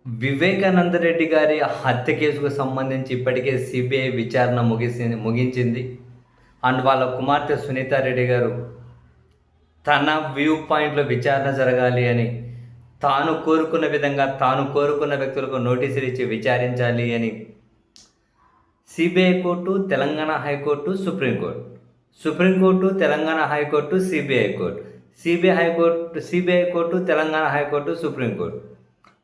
వివేకానంద రెడ్డి గారి హత్య కేసుకు సంబంధించి ఇప్పటికే సిబిఐ విచారణ ముగించింది. అండ్ వాళ్ళ కుమార్తె సునీతారెడ్డి గారు తన వ్యూ పాయింట్‌లో విచారణ జరగాలి అని, తాను కోరుకున్న విధంగా, తాను కోరుకున్న వ్యక్తులకు నోటీసులు ఇచ్చి విచారించాలి అని CBI court, Telangana high court, supreme court. Supreme court, Telangana high court, CBI court. CBI court, Telangana high court, supreme court.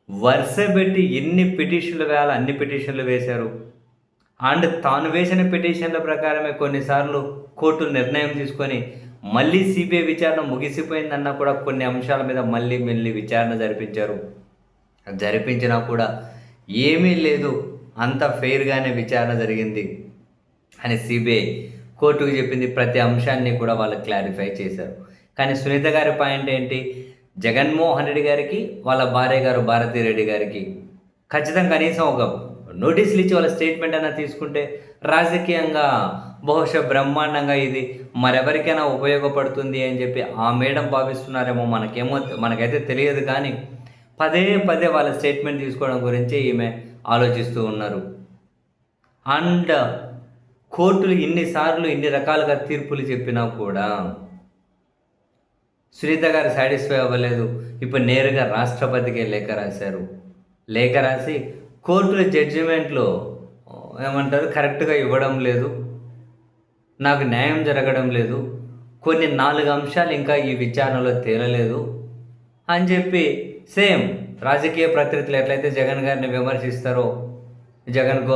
వరుసబెట్టి ఎన్ని పిటిషన్లు వేయాలో అన్ని పిటిషన్లు వేశారు. అండ్ తాను వేసిన పిటిషన్ల ప్రకారమే కొన్నిసార్లు కోర్టు నిర్ణయం తీసుకొని మళ్ళీ సిబిఐ విచారణ ముగిసిపోయిందన్నా కూడా కొన్ని అంశాల మీద మళ్ళీ విచారణ జరిపించారు. జరిపించినా కూడా ఏమీ లేదు, అంత ఫెయిర్గానే విచారణ జరిగింది అని సిబిఐ కోర్టుకు చెప్పింది. ప్రతి అంశాన్ని కూడా వాళ్ళు క్లారిఫై చేశారు. కానీ సునీత గారి పాయింట్ ఏంటి? జగన్మోహన్ రెడ్డి గారికి, వాళ్ళ భార్య గారు భారతిరెడ్డి గారికి ఖచ్చితంగా కనీసం ఒక నోటీసులు ఇచ్చి వాళ్ళ స్టేట్మెంట్ అయినా తీసుకుంటే రాజకీయంగా బహుశా బ్రహ్మాండంగా ఇది మరెవరికైనా ఉపయోగపడుతుంది అని చెప్పి ఆ మేడం భావిస్తున్నారేమో, మనకైతే తెలియదు. కానీ పదే వాళ్ళ స్టేట్మెంట్ తీసుకోవడం గురించి ఈమె ఆలోచిస్తూ ఉన్నారు. అండ్ కోర్టులు ఇన్నిసార్లు ఇన్ని రకాలుగా తీర్పులు చెప్పినా కూడా సునీత గారు సాటిస్ఫై అవ్వలేదు. ఇప్పుడు నేరుగా రాష్ట్రపతికే లేఖ రాశారు. లేఖ రాసి కోర్టుల జడ్జిమెంట్లో ఏమంటారు, కరెక్ట్గా ఇవ్వడం లేదు, నాకు న్యాయం జరగడం లేదు, కొన్ని 4 అంశాలు ఇంకా ఈ విచారణలో తేలలేదు అని చెప్పి సేమ్ రాజకీయ ప్రతినిధులు ఎట్లయితే జగన్ గారిని విమర్శిస్తారో, జగన్కు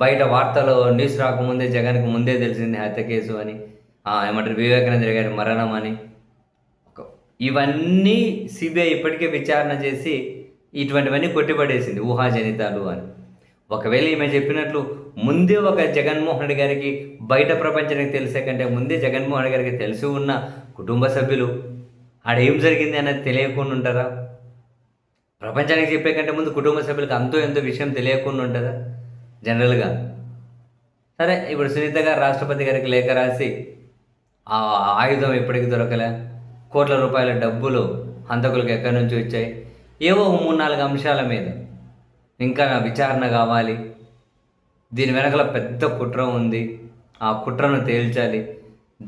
బయట వార్తలో న్యూస్ రాకముందే జగన్కి ముందే తెలిసింది హత్య కేసు అని, ఏమంటారు వివేకానంద గారి మరణం అని, ఇవన్నీ సిబిఐ ఇప్పటికే విచారణ చేసి ఇటువంటివన్నీ కొట్టిపడేసింది ఊహాజనితాలు అని. ఒకవేళ ఈమె చెప్పినట్లు ముందే ఒక జగన్మోహన్ రెడ్డి గారికి బయట ప్రపంచానికి తెలిసే కంటే ముందే జగన్మోహన్ రెడ్డి గారికి తెలిసి ఉన్న కుటుంబ సభ్యులు ఆడ ఏం జరిగింది అన్నది తెలియకుండా ఉంటారా? ప్రపంచానికి చెప్పే కంటే ముందు కుటుంబ సభ్యులకు ఎంతో విషయం తెలియకుండా ఉంటుందా జనరల్గా? సరే, ఇప్పుడు సునీత గారు రాష్ట్రపతి గారికి లేఖ రాసి ఆ ఆయుధం ఎప్పటికీ దొరకలే, కోట్ల రూపాయల డబ్బులు హంతకులకు ఎక్కడి నుంచి వచ్చాయి, ఏవో 3-4 అంశాల మీద ఇంకా విచారణ కావాలి, దీని వెనకల పెద్ద కుట్ర ఉంది, ఆ కుట్రను తేల్చాలి,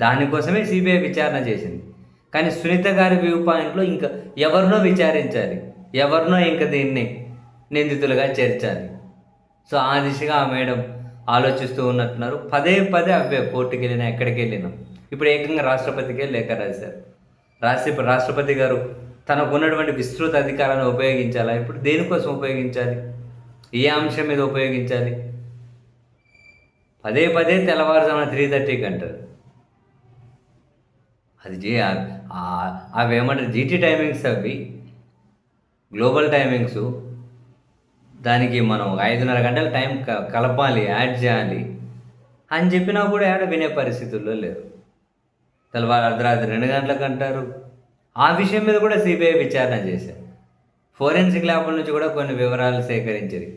దానికోసమే సిబిఐ విచారణ చేసింది. కానీ సునీత గారి వ్యూ పాయింట్లో ఇంకా ఎవరినో విచారించాలి, ఎవరినో ఇంకా దీన్ని నిందితులుగా చేర్చాలి. సో ఆ దిశగా ఆ మేడం ఆలోచిస్తూ ఉన్నట్టున్నారు. పదే అవే కోర్టుకి వెళ్ళినా ఎక్కడికి వెళ్ళినా ఇప్పుడు ఏకంగా రాష్ట్రపతికే లేఖ రాశారు. ఇప్పుడు రాష్ట్రపతి గారు తనకు ఉన్నటువంటి విస్తృత అధికారాన్ని ఉపయోగించాలా? ఇప్పుడు దేనికోసం ఉపయోగించాలి? ఏ అంశం మీద ఉపయోగించాలి? పదే తెల్లవారుజామున 3:30కి అంటారు. అది అవి ఏమంటారు, జీటీ టైమింగ్స్, అవి గ్లోబల్ టైమింగ్స్. దానికి మనం 5:30 గంటల టైం కలపాలి, యాడ్ చేయాలి అని చెప్పినా కూడా ఏడ వినే పరిస్థితుల్లో లేరు. తెల్లవారు అర్ధరాత్రి 2 గంటలకు అంటారు. ఆ విషయం మీద కూడా సిబిఐ విచారణ చేశారు. ఫోరెన్సిక్ ల్యాబ్ల నుంచి కూడా కొన్ని వివరాలు సేకరించారు.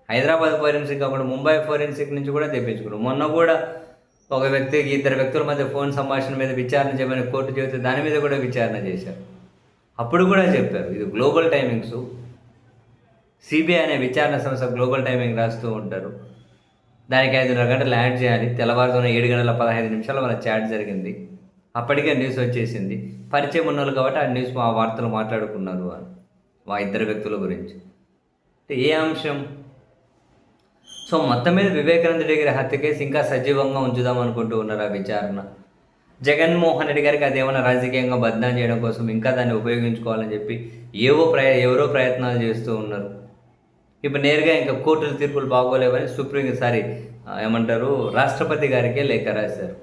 హైదరాబాద్ ఫోరెన్సిక్ అప్పుడు ముంబై ఫోరెన్సిక్ నుంచి కూడా తెప్పించుకున్నారు. మొన్న కూడా ఒక వ్యక్తికి 2 వ్యక్తుల మధ్య ఫోన్ సంభాషణ మీద విచారణ చేయమని కోర్టు చెబితే దాని మీద కూడా విచారణ చేశారు. అప్పుడు కూడా చెప్పారు ఇది గ్లోబల్ టైమింగ్స్. సిబిఐ అనే విచారణ సంస్థ గ్లోబల్ టైమింగ్ రాస్తూ ఉంటారు. దానికి 5:30 గంటలు యాడ్ చేయాలి. తెల్లవారుజామున 7:15 మన చాట్ జరిగింది. అప్పటికే న్యూస్ వచ్చేసింది. పరిచయం ఉన్నోళ్ళు కాబట్టి ఆ వార్తలు మాట్లాడుకున్నారు అని ఆ 2 వ్యక్తుల గురించి. ఏ అంశం? సో మొత్తం మీద వివేకానంద రెడ్డి గారి హత్య కేసు ఇంకా సజీవంగా ఉంచుదాం అనుకుంటూ ఉన్నారు ఆ విచారణ. జగన్మోహన్ రెడ్డి గారికి అదేమైనా రాజకీయంగా బద్నాం చేయడం కోసం ఇంకా దాన్ని ఉపయోగించుకోవాలని చెప్పి ఎవరో ప్రయత్నాలు చేస్తూ ఉన్నారు. ఇప్పుడు నేరుగా ఇంకా కోర్టుల తీర్పులు బాగోలేవని రాష్ట్రపతి గారికే లేఖ రాశారు.